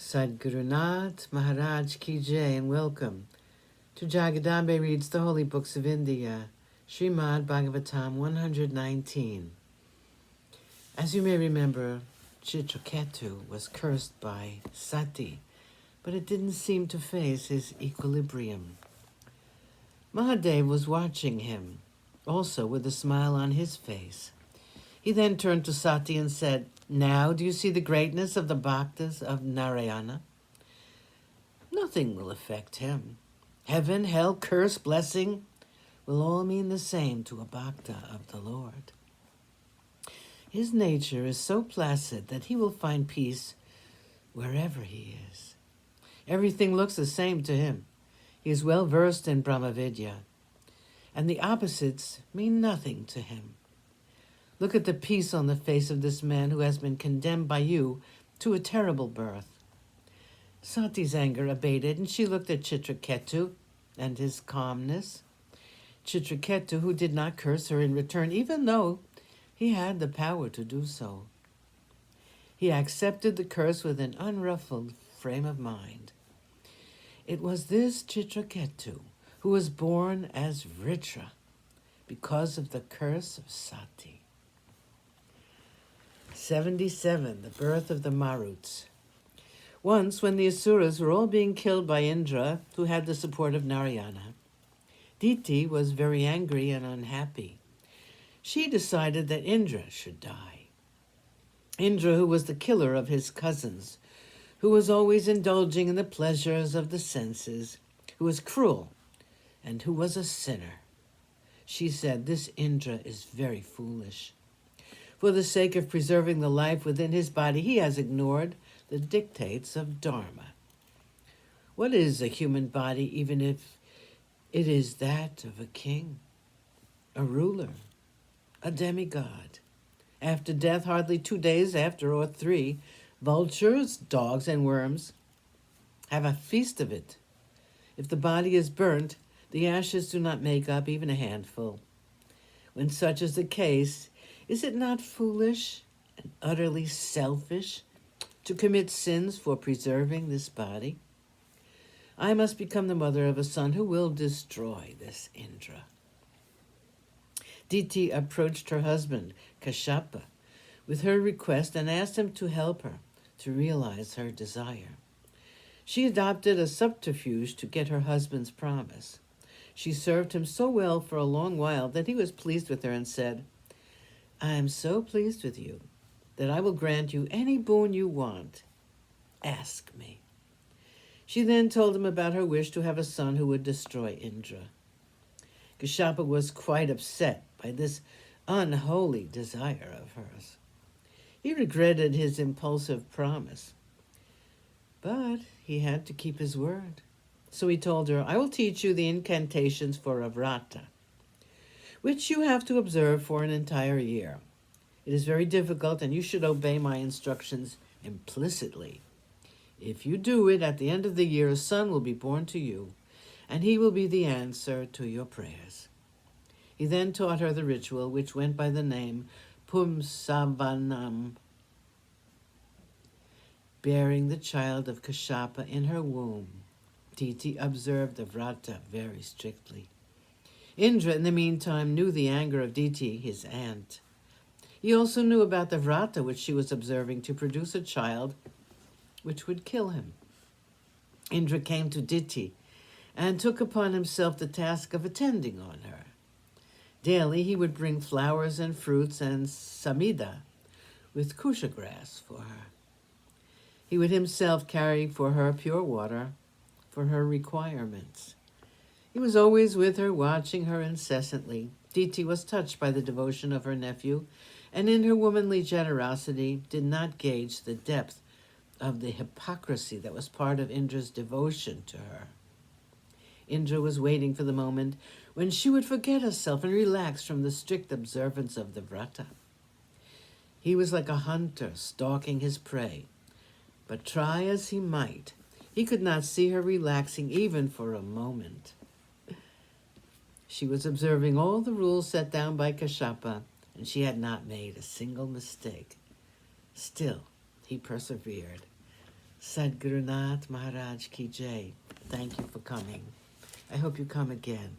Sadgurunath Maharaj Ki Jai, and welcome to Jagadambe Reads the Holy Books of India, ShrimadBhagavatam119. As you may remember, Chitraketu was cursed by Sati, but it didn't seem to phase his equilibrium. Mahadev was watching him, also with a smile on his face. He then turned to Sati and said, "Now do you see the greatness of the bhaktas of Narayana? Nothing will affect him. Heaven, hell, curse, blessing will all mean the same to a bhakta of the Lord. His nature is so placid that he will find peace wherever he is. Everything looks the same to him. He is well versed in Brahmavidya, and the opposites mean nothing to him. Look at the peace on the face of this man who has been condemned by you to a terrible birth." Sati's anger abated, and she looked at Chitraketu and his calmness. Chitraketu, who did not curse her in return, even though he had the power to do so. He accepted the curse with an unruffled frame of mind. It was this Chitraketu who was born as Vritra because of the curse of Sati. 77. The birth of the Maruts. Once, when the Asuras were all being killed by Indra, who had the support of Narayana, Diti was very angry and unhappy. She decided that Indra should die. Indra, who was the killer of his cousins, who was always indulging in the pleasures of the senses, who was cruel, and who was a sinner. She said, "This Indra is very foolish. For the sake of preserving the life within his body, he has ignored the dictates of Dharma. What is a human body, even if it is that of a king, a ruler, a demigod? After death, hardly 2 days after, or 3, vultures, dogs, and worms have a feast of it. If the body is burnt, the ashes do not make up even a handful. When such is the case, is it not foolish and utterly selfish to commit sins for preserving this body? I must become the mother of a son who will destroy this Indra." Diti approached her husband, Kashyapa, with her request and asked him to help her to realize her desire. She adopted a subterfuge to get her husband's promise. She served him so well for a long while that he was pleased with her and said, "I am so pleased with you that I will grant you any boon you want. Ask me." She then told him about her wish to have a son who would destroy Indra. Kashyapa was quite upset by this unholy desire of hers. He regretted his impulsive promise, but he had to keep his word. So he told her, "I will teach you the incantations for a vrata, which you have to observe for an entire year. It is very difficult, and you should obey my instructions implicitly. If you do it, at the end of the year, a son will be born to you, and he will be the answer to your prayers." He then taught her the ritual, which went by the name Pumsavanam, bearing the child of Kashyapa in her womb. Diti observed the vrata very strictly. Indra, in the meantime, knew the anger of Diti, his aunt. He also knew about the vrata which she was observing to produce a child which would kill him. Indra came to Diti and took upon himself the task of attending on her. Daily he would bring flowers and fruits and samida with kusha grass for her. He would himself carry for her pure water for her requirements. He was always with her, watching her incessantly. Diti was touched by the devotion of her nephew, and in her womanly generosity did not gauge the depth of the hypocrisy that was part of Indra's devotion to her. Indra was waiting for the moment when she would forget herself and relax from the strict observance of the vrata. He was like a hunter stalking his prey, but try as he might, he could not see her relaxing even for a moment. She was observing all the rules set down by Kashyapa, and she had not made a single mistake. Still, he persevered. Sadgurunath Maharaj Ki Jai. Thank you for coming. I hope you come again.